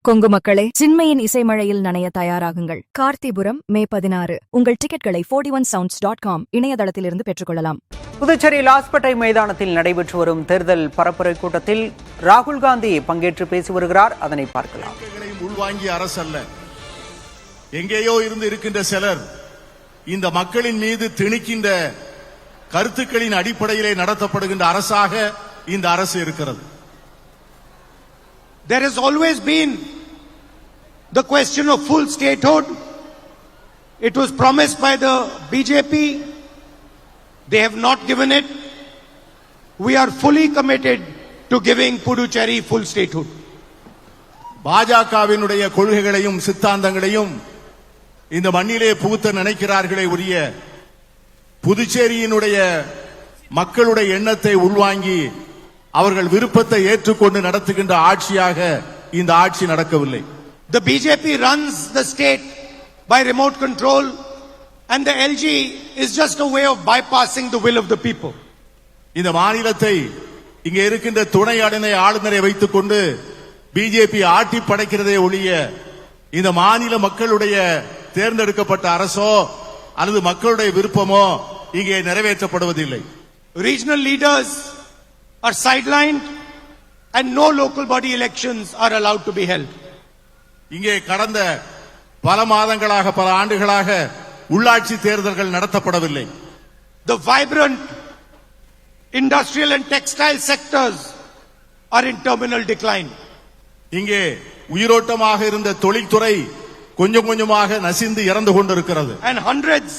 கொங்கு மக்களே, சின்மையின் இசைமழையில் நனைய தயாராகுங்கள். கார்த்திபுரம் மே 16. உங்கள் டிக்கெட்களை 41sounds.com இணையதளத்திலிருந்து பெற்றுக்கொள்ளலாம். புதுச்சேரி லாஸ்பேட்டை மைதானத்தில் நடைபெற்று வரும் தேர்தல் பரப்புரை கூட்டத்தில் ராகுல் காந்தி பங்கேற்று பேசி வருகிறார். அதனை பார்க்கலாம். உள்வாங்கிய அரசு அல்ல, எங்கேயோ இருந்து இருக்கின்ற சிலர் இந்த மக்களின் மீது திணிக்கின்ற கருத்துக்களின் அடிப்படையிலே நடத்தப்படுகின்ற அரசாக இந்த அரசு இருக்கிறது. There has always been the question of full statehood. It was promised by the BJP. They have not given it. We are fully committed to giving Puducherry full statehood. பாஜகவினுடைய கொள்கைகளையும் சித்தாந்தங்களையும் இந்த மண்ணிலே புகுத்த நினைக்கிறார்களே உரிய புதுச்சேரியினுடைய மக்களுடைய எண்ணத்தை உள்வாங்கி அவர்கள் விருப்பத்தை ஏற்றுக்கொண்டு நடத்துகின்ற ஆட்சியாக இந்த ஆட்சி நடக்கவில்லை. The BJP runs the state by remote control and the LG is just a way of bypassing the will of the people. இந்த மாநிலத்தை இங்கே இருக்கின்ற துணை ஆளுநரை வைத்துக் கொண்டு பிஜேபி ஆட்டி படைக்கிறதே ஒழிய இந்த மாநில மக்களுடைய தேர்ந்தெடுக்கப்பட்ட அரசோ அல்லது மக்களுடைய விருப்பமோ இங்கே நிறைவேற்றப்படுவதில்லை. Regional leaders are sidelined and no local body elections are allowed to be held. இங்கே கடந்த பல மாதங்களாக பல ஆண்டுகளாக உள்ளாட்சி தேர்தல்கள் நடத்தப்படவில்லை. The vibrant industrial and textile sectors are in terminal decline. இங்கே உயிரோட்டமாக இருந்த தொழில்துறை கொஞ்சம் கொஞ்சமாக நசிந்து இறந்து கொண்டிருக்கிறது. And hundreds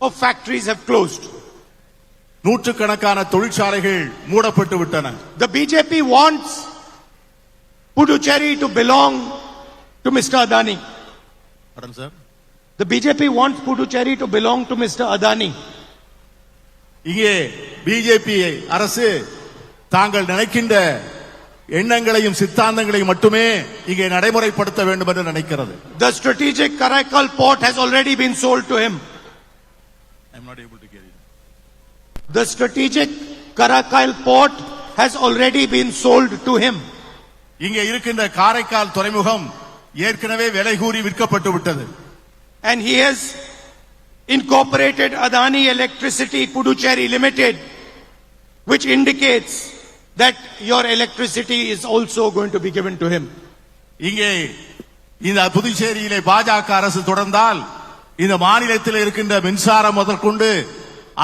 of factories have closed. நூற்றுக்கணக்கான தொழிற்சாலைகள் மூடப்பட்டு விட்டன. The BJP wants Puducherry to belong to Mr. Adani. Pardon, sir? The BJP wants Puducherry to belong to Mr. Adani. இங்கே பிஜேபி அரசு தாங்கள் நினைக்கின்ற எண்ணங்களையும் சித்தாந்தங்களையும் மட்டுமே இங்கே நடைமுறைப்படுத்த வேண்டும் என்று நினைக்கிறது. The strategic Karaikal port has already been sold to him. I am not able to get it. The strategic Karaikal port has already been sold to him. இங்கே இருக்கின்ற காரைக்கால் துறைமுகம் ஏற்கனவே விலை கூறி விற்கப்பட்டு விட்டது. And he has incorporated Adani Electricity Puducherry Limited, which indicates that your electricity is also going to be given to him. இங்கே இந்த புதுச்சேரியிலே பாஜக அரசு தொடர்ந்தால் இந்த மாநிலத்தில் இருக்கின்ற மின்சாரம் முதற்கொண்டு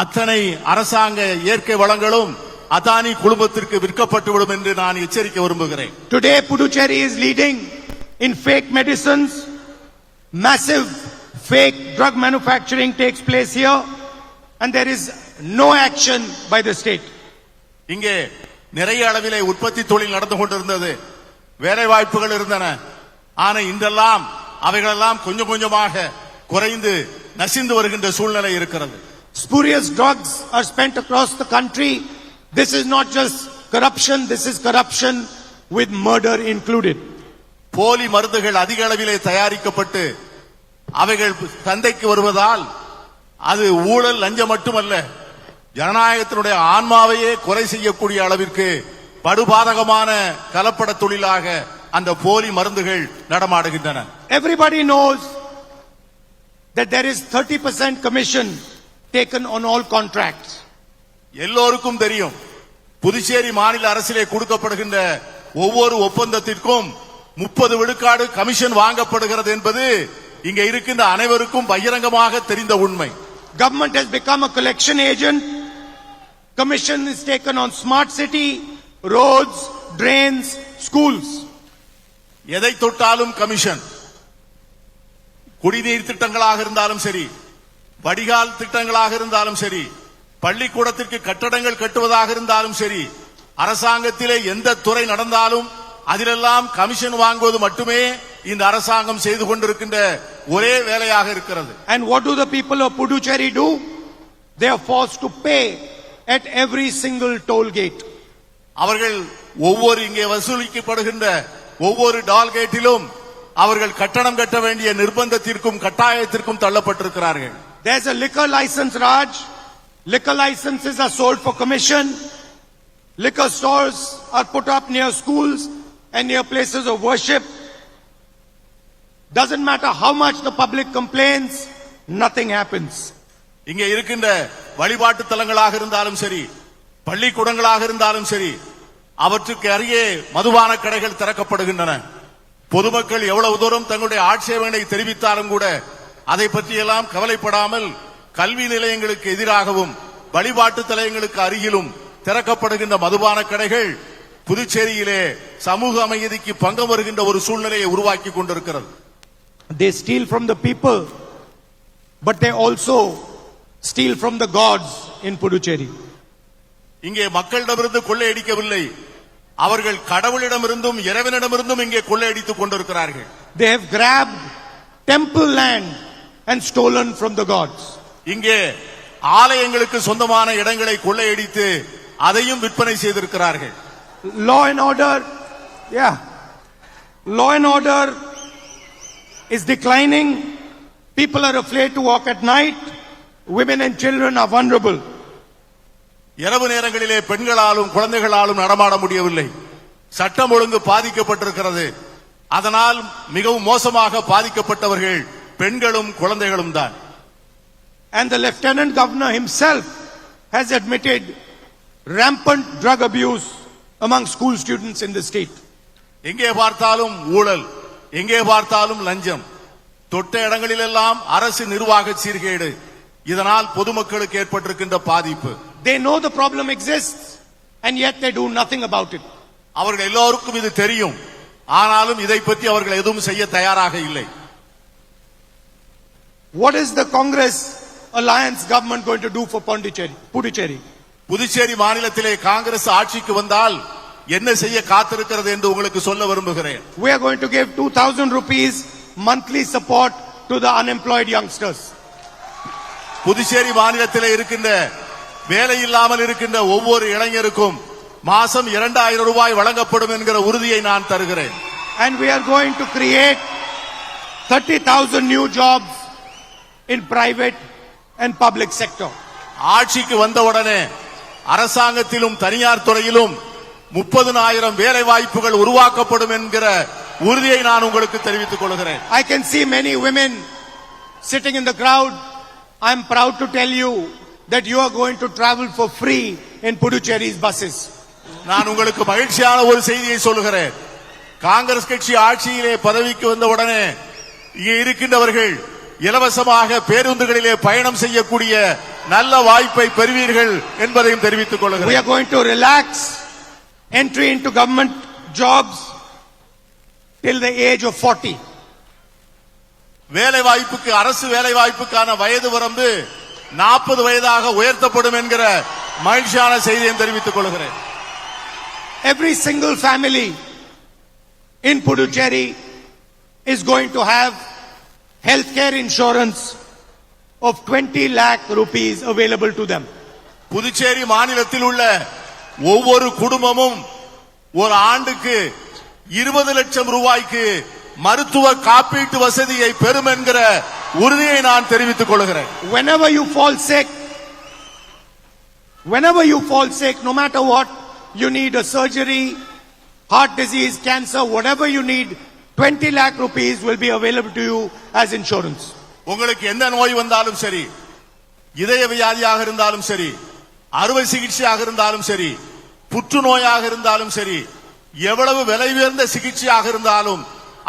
அத்தனை அரசாங்க இயற்கை வளங்களும் அதானி குழுமத்திற்கு விற்கப்பட்டுவிடும் என்று நான் எச்சரிக்க விரும்புகிறேன். Today Puducherry is leading in fake medicines. Massive fake drug manufacturing takes place here and there is no action by the state. இங்கே நிறைய அளவிலே உற்பத்தி தொழில் நடந்து கொண்டிருந்தது, வேலை வாய்ப்புகள் இருந்தன. ஆனா இன்றெல்லாம் அவைகளெல்லாம் கொஞ்சம் கொஞ்சமாக குறைந்து நசிந்து வருகின்ற சூழ்நிலை இருக்கிறது. Spurious drugs are spent across the country. This is not just corruption, this is corruption with murder included. போலி மருந்துகள் அதிக அளவிலே தயாரிக்கப்பட்டு அவைகள் சந்தைக்கு வருவதால் அது ஊழல் லஞ்சம் மட்டுமல்ல, ஜனநாயகத்தினுடைய ஆன்மாவையே கொலை செய்யக்கூடிய அளவிற்கு படுபாதகமான கலப்பட தொழிலாக அந்த போலி மருந்துகள் நடமாடுகின்றன. Everybody knows that there is 30% commission taken on all contracts. எல்லோருக்கும் தெரியும், புதுச்சேரி மாநில அரசிலே கொடுக்கப்படுகின்ற ஒவ்வொரு ஒப்பந்தத்திற்கும் 30 விழுக்காடு கமிஷன் வாங்கப்படுகிறது என்பது இங்கே இருக்கின்ற அனைவருக்கும் பகிரங்கமாக தெரிந்த உண்மை. Government has become a collection agent. Commission is taken on smart city, roads, drains, schools. எதை தொட்டாலும் கமிஷன். குடிநீர் திட்டங்களாக இருந்தாலும் சரி, வடிகால் திட்டங்களாக இருந்தாலும் சரி, பள்ளிக்கூடத்திற்கு கட்டடங்கள் கட்டுவதாக இருந்தாலும் சரி, அரசாங்கத்திலே எந்த துறை நடந்தாலும் அதிலெல்லாம் கமிஷன் வாங்குவது மட்டுமே இந்த அரசாங்கம் செய்து கொண்டிருக்கின்ற ஒரே வேலையாக இருக்கிறது. And what do the people of Puducherry do? They are forced to pay at every single toll gate. அவர்கள் ஒவ்வொரு இங்கே வசூலிக்கப்படுகின்ற ஒவ்வொரு டால் கேட்டிலும் அவர்கள் கட்டணம் கட்ட வேண்டிய நிர்பந்தத்திற்கும் கட்டாயத்திற்கும் தள்ளப்பட்டிருக்கிறார்கள். There's a liquor license, Raj. Liquor licenses are sold for commission. Liquor stores are put up near schools and near places of worship. Doesn't matter how much the public complains, nothing happens. இங்கே இருக்கின்ற வழிபாட்டு தலங்களாக இருந்தாலும் சரி, பள்ளிக்கூடங்களாக இருந்தாலும் சரி, அவற்றுக்கு அருகே மதுபான கடைகள் திறக்கப்படுகின்றன. பொதுமக்கள் எவ்வளவு தூரம் தங்களுடைய ஆட்சேபனை தெரிவித்தாலும் கூட அதை பற்றியெல்லாம் கவலைப்படாமல் கல்வி நிலையங்களுக்கு எதிராகவும் வழிபாட்டு தலங்களுக்கு அருகிலும் திறக்கப்படுகின்ற மதுபான கடைகள் புதுச்சேரியிலே சமூக அமைதிக்கு பங்கம் வருகின்ற ஒரு சூழ்நிலையை உருவாக்கி கொண்டிருக்கிறது. They steal from the people, but they also steal from the gods in Puducherry. இங்கே மக்களிடமிருந்து கொள்ளையடிக்கவில்லை, அவர்கள் கடவுளிடமிருந்தும் இறைவனிடமிருந்தும் இங்கே கொள்ளையடித்துக் கொண்டிருக்கிறார்கள். They have grabbed temple land and stolen from the gods. இங்கே ஆலயங்களுக்கு சொந்தமான இடங்களை கொள்ளையடித்து அதையும் விற்பனை செய்திருக்கிறார்கள். Law and order, law and order is declining. People are afraid to walk at night. Women and children are vulnerable. இரவு நேரங்களிலே பெண்களாலும் குழந்தைகளாலும் நடமாட முடியவில்லை. சட்டம் ஒழுங்கு பாதிக்கப்பட்டிருக்கிறது. அதனால் மிகவும் மோசமாக பாதிக்கப்பட்டவர்கள் பெண்களும் குழந்தைகளும் தான். And the Lieutenant Governor himself has admitted rampant drug abuse among school students in the state. எங்கே பார்த்தாலும் ஊழல், எங்கே பார்த்தாலும் லஞ்சம், தொட்ட இடங்களிலெல்லாம் அரசு நிர்வாக சீர்கேடு. இதனால் பொதுமக்களுக்கு ஏற்பட்டிருக்கின்ற பாதிப்பு. They know the problem exists and yet they do nothing about it. அவர்கள் எல்லோருக்கும் இது தெரியும், ஆனாலும் இதை பற்றி அவர்கள் எதுவும் செய்ய தயாராக இல்லை. What is the Congress alliance government going to do for Puducherry? Puducherry மாநிலத்திலே காங்கிரஸ் ஆட்சிக்கு வந்தால் என்ன செய்ய காத்திருக்கிறது என்று உங்களுக்கு சொல்ல விரும்புகிறேன். We are going to give 2,000 rupees monthly support to the unemployed youngsters. Puducherry மாநிலத்திலே இருக்கின்ற வேலை இல்லாமல் இருக்கின்ற ஒவ்வொரு இளைஞருக்கும் மாசம் 2000 ரூபாய் வழங்கப்படும் என்கிற உறுதியை நான் தருகிறேன். And we are going to create 30,000 new jobs in private and public sector. ஆட்சிக்கு வந்தவுடனே அரசாங்கத்திலும் தனியார் துறையிலும் 30,000 வேலை வாய்ப்புகள் உருவாக்கப்படும் என்கிற உறுதியை நான் உங்களுக்கு தெரிவித்துக் கொள்கிறேன். I can see many women sitting in the crowd. I am proud to tell you that you are going to travel for free in Puducherry's buses. நான் உங்களுக்கு மகிழ்ச்சியான ஒரு செய்தியை சொல்லுகிறேன். காங்கிரஸ் கட்சி ஆட்சியிலே பதவிக்கு வந்தவுடனே இங்கே இருக்கின்றவர்கள் இலவசமாக பேருந்துகளிலே பயணம் செய்யக்கூடிய நல்ல வாய்ப்பை பெறுவீர்கள் என்பதையும் தெரிவித்துக் We கொள்கிறேன். are going to relax entry into government jobs till the age of 40. வேலை வாய்ப்புக்கு அரசு வேலை வாய்ப்புக்கான வயது வரம்பு 40 வயதாக உயர்த்தப்படும் என்கிற மகிழ்ச்சியான செய்தியை தெரிவித்துக் கொள்கிறேன். Every single family in Puducherry is going to have healthcare insurance of 20 lakh rupees available to them. Puducherry மாநிலத்தில் உள்ள ஒவ்வொரு குடும்பமும் ஒரு ஆண்டுக்கு 20 லட்சம் ரூபாய்க்கு மருத்துவ காப்பீட்டு வசதியை பெறும் என்கிற உறுதியை நான் தெரிவித்துக் கொள்கிறேன். Whenever you fall sick, no matter what, you need a surgery, heart disease, cancer, whatever you need, 20 lakh rupees will be available to you as insurance. உங்களுக்கு எந்த நோய் வந்தாலும் சரி, இதய வியாதியாக இருந்தாலும் சரி, அறுவை சிகிச்சையாக இருந்தாலும் சரி, புற்றுநோயாக இருந்தாலும் சரி, எவ்வளவு விலை உயர்ந்த சிகிச்சையாக இருந்தாலும்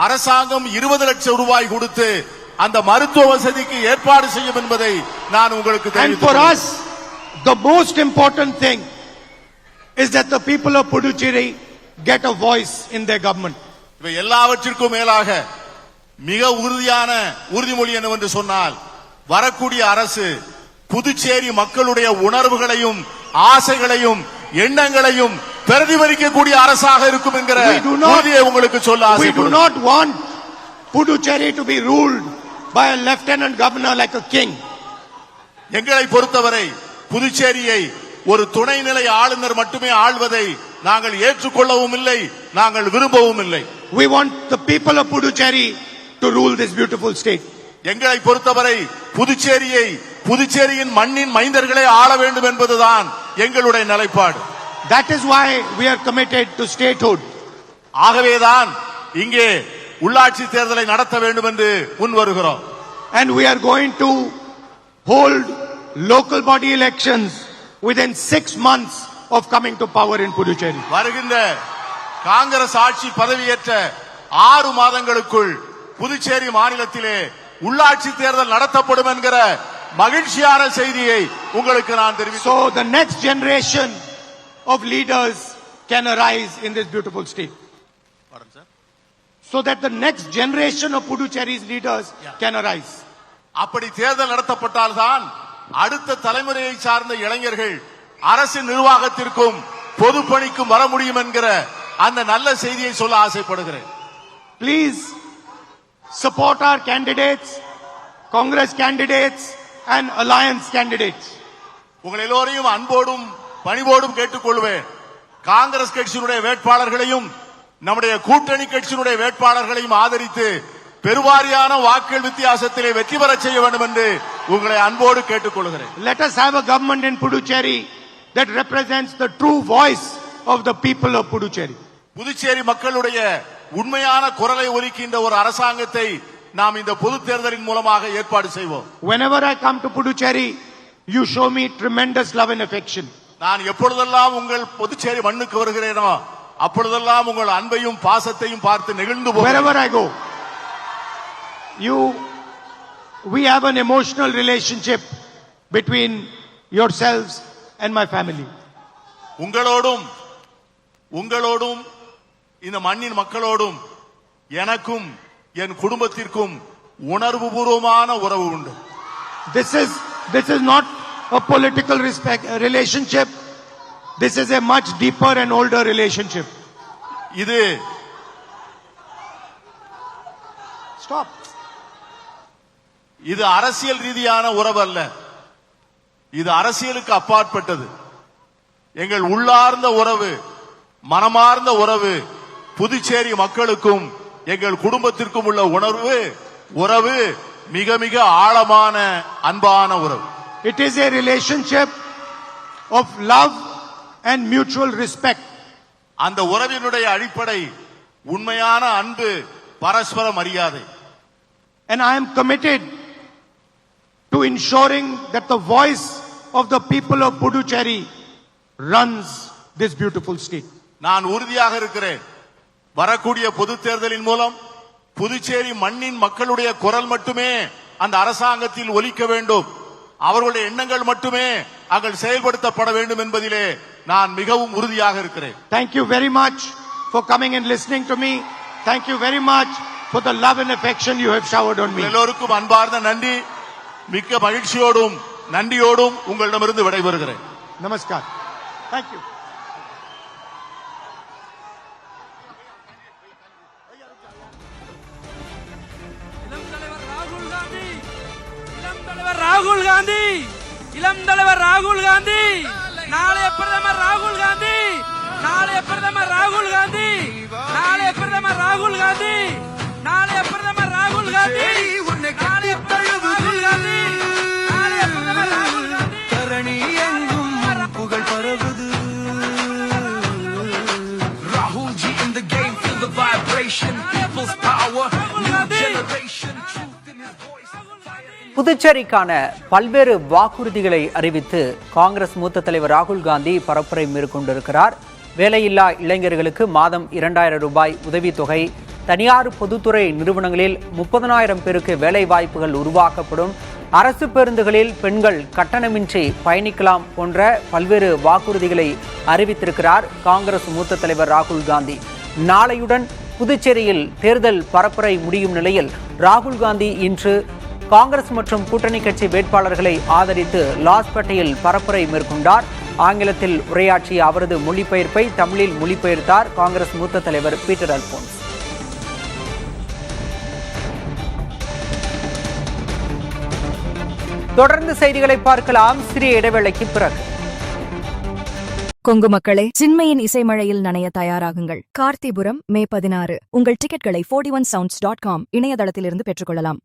அரசாங்கம் 20 லட்சம் ரூபாய் கொடுத்து அந்த மருத்துவ வசதிக்கு ஏற்பாடு செய்யும் என்பதை நான் உங்களுக்கு And for us, the most important thing is that the people of Puducherry get a voice in their government. இவை எல்லாவற்றிற்கும் மேலாக மிக உறுதியான உறுதிமொழி என்னவென்று சொன்னால், வரக்கூடிய அரசு புதுச்சேரி மக்களுடைய உணர்வுகளையும் ஆசைகளையும் எண்ணங்களையும் பிரதிபலிக்கக்கூடிய அரசாக இருக்கும் என்கிற உறுதியை உங்களுக்கு சொல்ல We do ஆசைப்படுகிறேன். not want Puducherry to be ruled by a lieutenant governor like a king. எங்களை பொறுத்தவரை புதுச்சேரியை ஒரு துணைநிலை ஆளுநர் மட்டுமே ஆள்வதை நாங்கள் ஏற்றுக்கொள்ளவும் இல்லை, நாங்கள் விரும்பவும் இல்லை. We want the people of Puducherry to rule this beautiful state. எங்களை பொறுத்தவரை புதுச்சேரியின் மண்ணின் மைந்தர்களே ஆள வேண்டும் என்பதுதான் எங்களுடைய நிலைப்பாடு. That is why we are committed to statehood. ஆகவேதான் இங்கே உள்ளாட்சி தேர்தலை நடத்த வேண்டும் என்று முன் வருகிறோம். And we are going to hold local body elections within 6 months of coming to power in Puducherry. வருகின்ற காங்கிரஸ் ஆட்சி பதவியேற்ற 6 மாதங்களுக்குள் புதுச்சேரி மாநிலத்திலே உள்ளாட்சி தேர்தல் நடத்தப்படும் என்கிற மகிழ்ச்சியான செய்தியை உங்களுக்கு நான் தெரிவிக்கிறேன். So the next generation of leaders can arise in this beautiful state. So that the next generation of Puducherry's leaders can arise. அப்படி தேர்தல் நடத்தப்பட்டால்தான் அடுத்த தலைமுறையை சார்ந்த இளைஞர்கள் அரசு நிர்வாகத்திற்கும் பொதுப்பணிக்கும் வர முடியும் என்கிற அந்த நல்ல செய்தியை சொல்ல ஆசைப்படுகிறேன். Please support our candidates, Congress candidates and alliance candidates. உங்கள் எல்லோரையும் அன்போடும் பணிவோடும் கேட்டுக்கொள்வேன். காங்கிரஸ் கட்சியினுடைய வேட்பாளர்களையும் நம்முடைய கூட்டணி கட்சியினுடைய வேட்பாளர்களையும் ஆதரித்து பெருவாரியான வாக்குகள் வித்தியாசத்திலே வெற்றி பெற செய்ய வேண்டும் என்று உங்களை அன்போடு கேட்டுக்கொள்கிறேன். Let us have a government in Puducherry that represents the true voice of the people of Puducherry. Puducherry மக்களுடைய உண்மையான குரலை ஒலிக்கின்ற ஒரு அரசாங்கத்தை நாம் இந்த பொது தேர்தலின் மூலமாக ஏற்பாடு செய்வோம். Whenever I come to Puducherry, you show me tremendous love and affection. நான் எப்பொழுதெல்லாம் உங்கள் புதுச்சேரி மண்ணுக்கு வருகிறேனோ அப்பொழுதெல்லாம் உங்கள் அன்பையும் பாசத்தையும் பார்த்து நெகிழ்ந்து போகிறேன். Wherever I go, we have an emotional relationship between yourselves and my family. உங்களோடும் இந்த மண்ணின் மக்களோடும் எனக்கும் என் குடும்பத்திற்கும் உணர்வுபூர்வமான உறவு உண்டு. This is not a political relationship. This is a much deeper and older relationship. இது அரசியல் ரீதியான உறவு அல்ல. இது அரசியலுக்கு அப்பாற்பட்டது. எங்கள் உள்ளார்ந்த உறவு, மனமார்ந்த உறவு, புதுச்சேரி மக்களுக்கும் எங்கள் குடும்பத்திற்கும் உள்ள உறவு மிக மிக ஆழமான அன்பான உறவு. It is a relationship of love and mutual respect. அந்த உறவினுடைய அடிப்படை உண்மையான அன்பு, பரஸ்பர மரியாதை. And I am committed to ensuring that the voice of the people of Puducherry runs this beautiful state. நான் உறுதியாக இருக்கிறேன். வரக்கூடிய பொது தேர்தலின் மூலம் புதுச்சேரி மண்ணின் மக்களுடைய குரல் மட்டுமே அந்த அரசாங்கத்தில் ஒலிக்க வேண்டும். அவர்களுடைய எண்ணங்கள் மட்டுமே அங்கே செயல்படுத்தப்பட வேண்டும் என்பதிலே நான் மிகவும் உறுதியாக இருக்கிறேன். Thank you very much for coming and listening to me. Thank you very much for the love and affection you have showered on me. எல்லோருக்கும் அன்பார்ந்த நன்றி. மிக்க மகிழ்ச்சியோடும் நன்றியோடும் உங்களிடமிருந்து விடைபெறுகிறேன். Namaskar. Thank you. இளம் தலைவர் ராகுல் காந்தி நாளைய பிரதமர் ராகுல் காந்தி நாளைய பிரதமர் ராகுல் காந்தி நாளைய பிரதமர் ராகுல் காந்தி நாளைய பிரதமர் ராகுல் காந்தி நாளைய பிரதமர் ராகுல் காந்தி நாளைய பிரதமர் ராகுல் காந்தி தரணி எங்கும் புகழ் பரவுது. Rahul ji in the game, feel the vibration, people's power, new generation, truth in his voice. புதுச்சேரிக்கான பல்வேறு வாக்குறுதிகளை அறிவித்து காங்கிரஸ் மூத்த தலைவர் ராகுல் காந்தி பரப்புரை மேற்கொண்டிருக்கிறார். வேலையில்லா இளைஞர்களுக்கு மாதம் 2000 ரூபாய் உதவித்தொகை, தனியார் பொதுத்துறை நிறுவனங்களில் 30,000 பேருக்கு வேலை வாய்ப்புகள் உருவாக்கப்படும், அரசு பேருந்துகளில் பெண்கள் கட்டணமின்றி பயணிக்கலாம் போன்ற பல்வேறு வாக்குறுதிகளை அறிவித்திருக்கிறார் காங்கிரஸ் மூத்த தலைவர் ராகுல் காந்தி. நாளையுடன் புதுச்சேரியில் தேர்தல் பரப்புரை முடியும் நிலையில் ராகுல் காந்தி இன்று காங்கிரஸ் மற்றும் கூட்டணி கட்சி வேட்பாளர்களை ஆதரித்து லாஸ்பேட்டையில் பரப்புரை மேற்கொண்டார். ஆங்கிலத்தில் உரையாற்றிய அவரது மொழிபெயர்ப்பை தமிழில் மொழிபெயர்த்தார் காங்கிரஸ் மூத்த தலைவர் பீட்டர் அல்போன்ஸ். தொடர்ந்து செய்திகளை பார்க்கலாம் சிறிய இடைவேளைக்கு பிறகு. கொங்கு மக்களே, சின்மையின் இசைமழையில் நனைய தயாராகுங்கள். கார்த்திபுரம் மே 16. உங்கள் டிக்கெட்களை 41sounds.com இணையதளத்திலிருந்து பெற்றுக்கொள்ளலாம்.